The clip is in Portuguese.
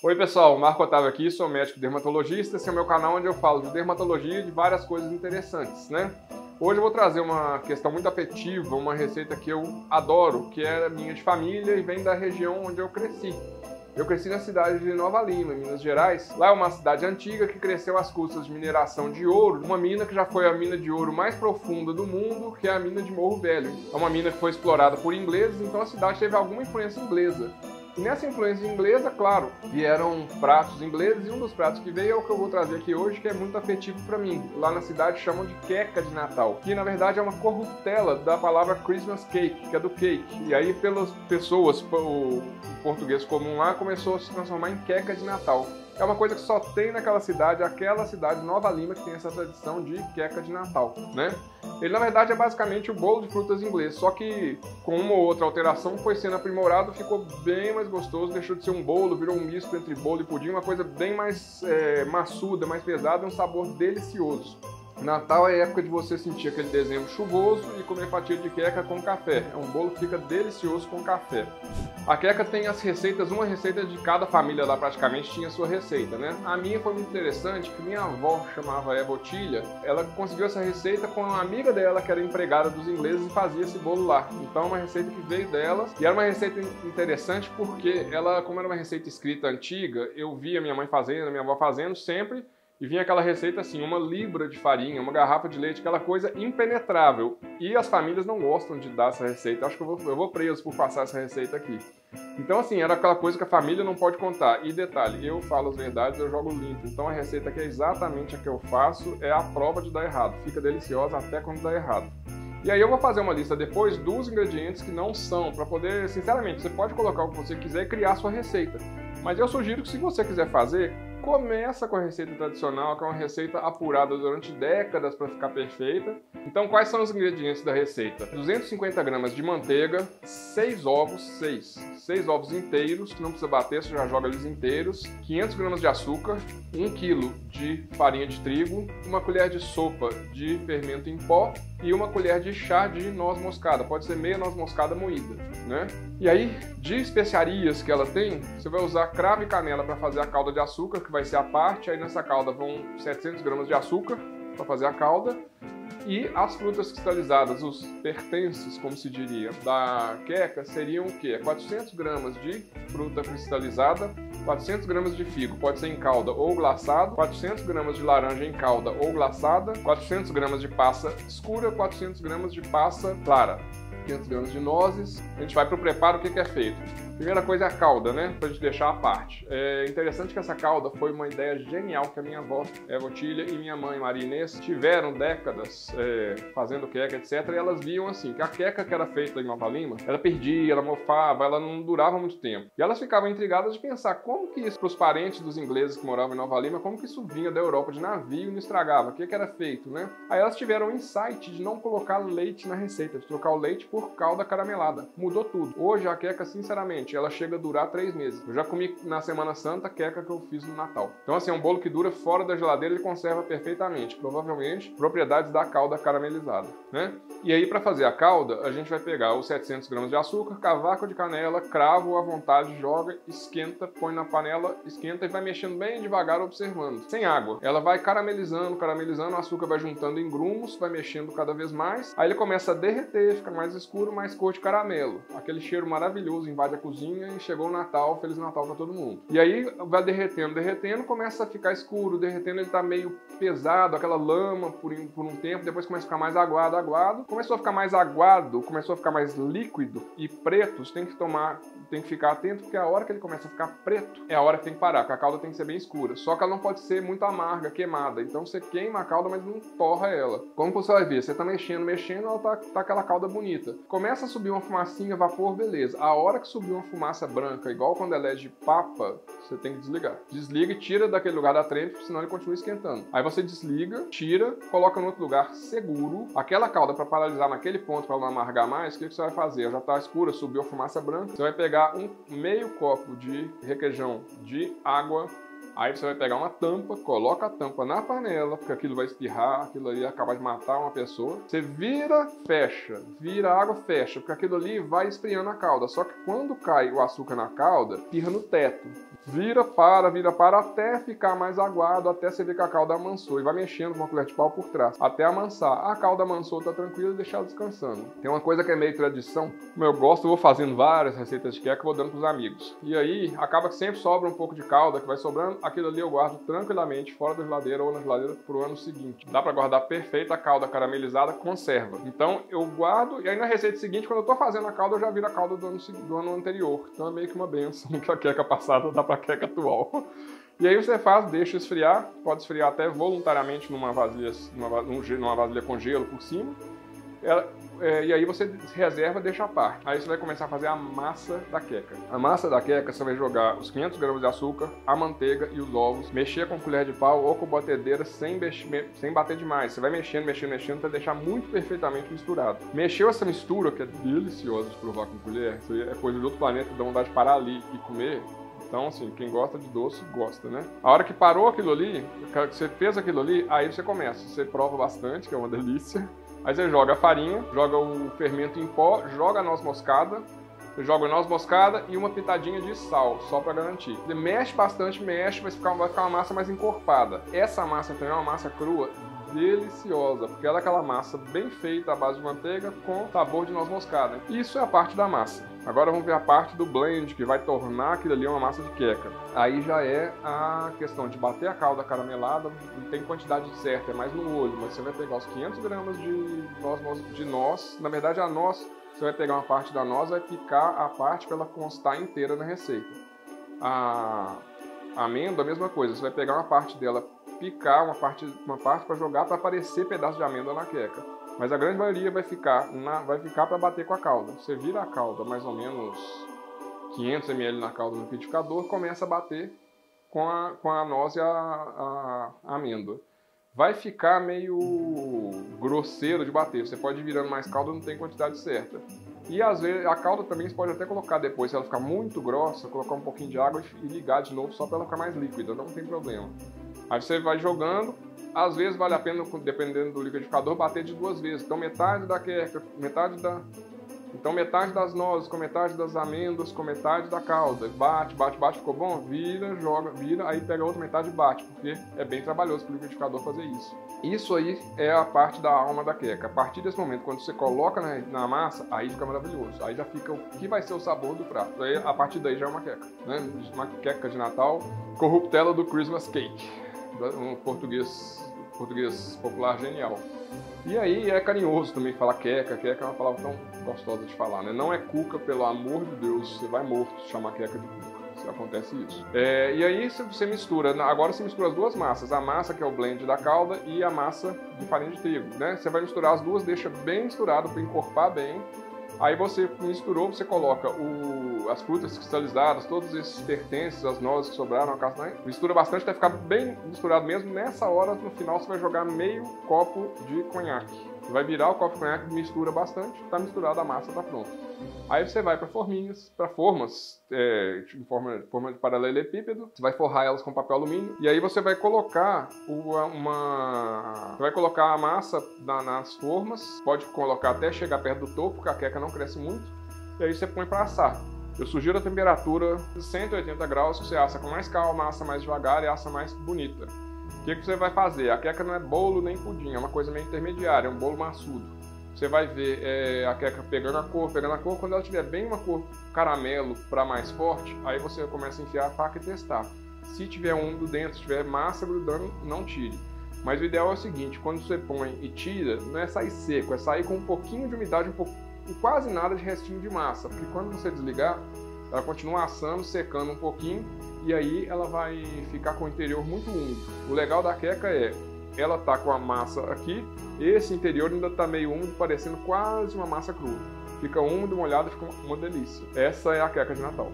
Oi pessoal, Marco Otávio aqui, sou médico dermatologista. Esse é o meu canal onde eu falo de dermatologia e de várias coisas interessantes, né? Hoje eu vou trazer uma questão muito afetiva, uma receita que eu adoro, que é minha de família e vem da região onde eu cresci. Eu cresci na cidade de Nova Lima, Minas Gerais. Lá é uma cidade antiga que cresceu às custas de mineração de ouro, uma mina que já foi a mina de ouro mais profunda do mundo, que é a mina de Morro Velho. É uma mina que foi explorada por ingleses, então a cidade teve alguma influência inglesa. E nessa influência inglesa, claro, vieram pratos ingleses, e um dos pratos que veio é o que eu vou trazer aqui hoje, que é muito afetivo para mim. Lá na cidade chamam de queca de Natal, que na verdade é uma corruptela da palavra Christmas cake, que é do cake. E aí pelas pessoas, o português comum lá, começou a se transformar em queca de Natal. É uma coisa que só tem naquela cidade Nova Lima, que tem essa tradição de queca de Natal, né? Ele, na verdade, é basicamente o bolo de frutas inglês, só que com uma ou outra alteração foi sendo aprimorado, ficou bem mais gostoso, deixou de ser um bolo, virou um misto entre bolo e pudim, uma coisa bem mais maçuda, mais pesada, um sabor delicioso. Natal é a época de você sentir aquele dezembro chuvoso e comer fatia de queca com café. É um bolo que fica delicioso com café. A queca tem as receitas, uma receita de cada família lá praticamente tinha a sua receita, né? A minha foi muito interessante, que minha avó chamava Eva Otília, ela conseguiu essa receita com uma amiga dela que era empregada dos ingleses e fazia esse bolo lá. Então é uma receita que veio dela e era uma receita interessante porque ela, como era uma receita escrita antiga, eu via minha mãe fazendo, minha avó fazendo sempre. E vinha aquela receita assim, 1 libra de farinha, uma garrafa de leite, aquela coisa impenetrável. E as famílias não gostam de dar essa receita. Acho que eu vou preso por passar essa receita aqui. Então assim, era aquela coisa que a família não pode contar. E detalhe, eu falo as verdades, eu jogo limpo. Então a receita que é exatamente a que eu faço é a prova de dar errado. Fica deliciosa até quando dá errado. E aí eu vou fazer uma lista depois dos ingredientes que não são, para poder, sinceramente, você pode colocar o que você quiser e criar a sua receita. Mas eu sugiro que se você quiser fazer, começa com a receita tradicional, que é uma receita apurada durante décadas para ficar perfeita. Então, quais são os ingredientes da receita? 250 gramas de manteiga, 6 ovos, 6 ovos inteiros, que não precisa bater, você já joga eles inteiros, 500 gramas de açúcar, 1 kg de farinha de trigo, 1 colher de sopa de fermento em pó e 1 colher de chá de noz moscada, pode ser meia noz moscada moída, né? E aí, de especiarias que ela tem, você vai usar cravo e canela para fazer a calda de açúcar, que vai ser a parte. Aí nessa calda vão 700 gramas de açúcar para fazer a calda. E as frutas cristalizadas, os pertences, como se diria, da queca seriam o quê? 400 gramas de fruta cristalizada, 400 gramas de figo, pode ser em calda ou glaçado, 400 gramas de laranja em calda ou glaçada, 400 gramas de passa escura, 400 gramas de passa clara, 500 gramas de nozes. A gente vai para o preparo, o que é feito? Primeira coisa é a calda, né? Pra gente deixar à parte. É interessante que essa calda foi uma ideia genial que a minha avó, Eva Otília, e minha mãe, Maria Inês, tiveram décadas fazendo queca, etc. E elas viam assim, que a queca que era feita em Nova Lima, ela perdia, ela mofava, ela não durava muito tempo. E elas ficavam intrigadas de pensar como que isso, para os parentes dos ingleses que moravam em Nova Lima, como que isso vinha da Europa de navio e não estragava, o que era feito, né? Aí elas tiveram o insight de não colocar leite na receita, de trocar o leite por calda caramelada. Mudou tudo. Hoje a queca, sinceramente, ela chega a durar 3 meses. Eu já comi na Semana Santa a queca que eu fiz no Natal. Então assim, é um bolo que dura fora da geladeira, ele conserva perfeitamente. Provavelmente, propriedades da calda caramelizada, né? E aí, para fazer a calda, a gente vai pegar os 700 gramas de açúcar, cavaco de canela, cravo à vontade, joga, esquenta, põe na panela, esquenta e vai mexendo bem devagar, observando. Sem água. Ela vai caramelizando, caramelizando, o açúcar vai juntando em grumos, vai mexendo cada vez mais. Aí ele começa a derreter, fica mais escuro, mais cor de caramelo. Aquele cheiro maravilhoso invade a cozinha e chegou o Natal, Feliz Natal para todo mundo. E aí vai derretendo, derretendo, começa a ficar escuro, derretendo, ele tá meio pesado, aquela lama por um tempo, depois começa a ficar mais aguado, aguado. Começou a ficar mais aguado, começou a ficar mais líquido e preto, você tem que ficar atento, porque a hora que ele começa a ficar preto é a hora que tem que parar, porque a calda tem que ser bem escura. Só que ela não pode ser muito amarga, queimada. Então você queima a calda, mas não torra ela. Como você vai ver? Você tá mexendo, ela tá aquela calda bonita. Começa a subir uma fumacinha, vapor, beleza. A hora que subir uma fumaça branca, igual quando ela é de papa, você tem que desligar. Desliga e tira daquele lugar da trempe, senão ele continua esquentando. Aí você desliga, tira, coloca em outro lugar seguro. Aquela calda, para paralisar naquele ponto, para não amargar mais, o que você vai fazer? Já tá escura, subiu a fumaça branca. Você vai pegar um meio copo de requeijão de água, Aí você vai pegar uma tampa, coloca a tampa na panela, porque aquilo vai espirrar, aquilo ali acaba de matar uma pessoa. Você vira, fecha, vira a água, fecha, porque aquilo ali vai esfriando a calda. Só que quando cai o açúcar na calda, espirra no teto. Vira para, até ficar mais aguado, até você ver que a calda amansou. E vai mexendo com uma colher de pau por trás, até amansar. A calda amansou, tá tranquila, e deixar ela descansando. Tem uma coisa que é meio tradição, como eu gosto, eu vou fazendo várias receitas de queca, vou dando pros amigos. E aí, acaba que sempre sobra um pouco de calda, que vai sobrando, aquilo ali eu guardo tranquilamente fora da geladeira ou na geladeira pro ano seguinte. Dá pra guardar perfeita a calda caramelizada, conserva. Então, eu guardo, e aí na receita seguinte, quando eu tô fazendo a calda, eu já viro a calda do ano anterior. Então é meio que uma benção, que a queca passada dá pra queca atual. E aí você faz, deixa esfriar, pode esfriar até voluntariamente numa vasilha com gelo por cima. E aí você reserva e deixa a parte. Aí você vai começar a fazer a massa da queca. A massa da queca, você vai jogar os 500 gramas de açúcar, a manteiga e os ovos, mexer com colher de pau ou com batedeira sem bater demais. Você vai mexendo até deixar muito perfeitamente misturado. Mexeu essa mistura, que é deliciosa de provar com colher, isso é coisa de outro planeta, dá vontade de parar ali e comer. Então, assim, quem gosta de doce, gosta, né? A hora que parou aquilo ali, que você fez aquilo ali, aí você começa. Você prova bastante, que é uma delícia. Aí você joga a farinha, joga o fermento em pó, joga a noz moscada. Você joga a noz moscada e uma pitadinha de sal, só pra garantir. Você mexe bastante, vai ficar uma massa mais encorpada. Essa massa também é uma massa crua deliciosa, porque ela é aquela massa bem feita à base de manteiga com sabor de noz moscada. Isso é a parte da massa. Agora vamos ver a parte do blend, que vai tornar aquilo ali uma massa de queca. Aí já é a questão de bater a calda caramelada, não tem quantidade certa, é mais no olho, mas você vai pegar os 500 gramas de noz, na verdade a noz, você vai pegar uma parte da noz, vai picar a parte para ela constar inteira na receita. A amêndoa, a mesma coisa, você vai pegar uma parte dela, picar uma parte para jogar para aparecer pedaço de amêndoa na queca. Mas a grande maioria vai ficar para bater com a calda. Você vira a calda, mais ou menos 500 ml na calda no liquidificador, começa a bater com a noz e a amêndoa. Vai ficar meio grosseiro de bater. Você pode ir virando mais calda, não tem quantidade certa. E às vezes a calda também você pode até colocar depois, se ela ficar muito grossa, colocar um pouquinho de água e ligar de novo só para ela ficar mais líquida, não tem problema. Aí você vai jogando, às vezes vale a pena, dependendo do liquidificador, bater de 2 vezes. Então metade da queca, metade das nozes, com metade das amêndoas, com metade da calda. Bate, ficou bom? Vira, joga, vira, aí pega a outra metade e bate, porque é bem trabalhoso para o liquidificador fazer isso. Isso aí é a parte da alma da queca. A partir desse momento, quando você coloca na massa, aí fica maravilhoso. Aí já fica o que vai ser o sabor do prato. Aí, a partir daí já é uma queca, né? Uma queca de Natal, corruptela do Christmas Cake. Um português popular genial. E aí é carinhoso também falar queca. Queca é uma palavra tão gostosa de falar, né? Não é cuca, pelo amor de Deus, você vai morto se chamar queca de cuca. Se acontece isso. E aí você mistura, agora você mistura as duas massas, a massa que é o blend da calda e a massa de farinha de trigo, né? Você vai misturar as duas, deixa bem misturado para encorpar bem. Aí você misturou, você coloca as frutas cristalizadas, todos esses pertences, as nozes que sobraram, a castanha, mistura bastante até ficar bem misturado mesmo. Nessa hora, no final, você vai jogar meio copo de conhaque. Você vai virar o copo de conhaque, mistura bastante, tá misturado, a massa tá pronta. Aí você vai para formas em forma de paralelepípedo, você vai forrar elas com papel alumínio, e aí você vai colocar a massa nas formas, pode colocar até chegar perto do topo, porque a queca não cresce muito, e aí você põe para assar. Eu sugiro a temperatura de 180 graus, você assa com mais calma, assa mais devagar e assa mais bonita. O que você vai fazer? A queca não é bolo nem pudim, é uma coisa meio intermediária, é um bolo maçudo. Você vai ver a queca pegando a cor, quando ela tiver bem uma cor caramelo para mais forte, aí você começa a enfiar a faca e testar. Se tiver úmido dentro, se tiver massa grudando, não tire. Mas o ideal é o seguinte, quando você põe e tira, não é sair seco, é sair com um pouquinho de umidade, quase nada de restinho de massa, porque quando você desligar, ela continua assando, secando um pouquinho, e aí ela vai ficar com o interior muito úmido. O legal da queca é, ela tá com a massa aqui, esse interior ainda tá meio úmido, parecendo quase uma massa crua. Fica úmido, molhado, fica uma delícia. Essa é a queca de Natal.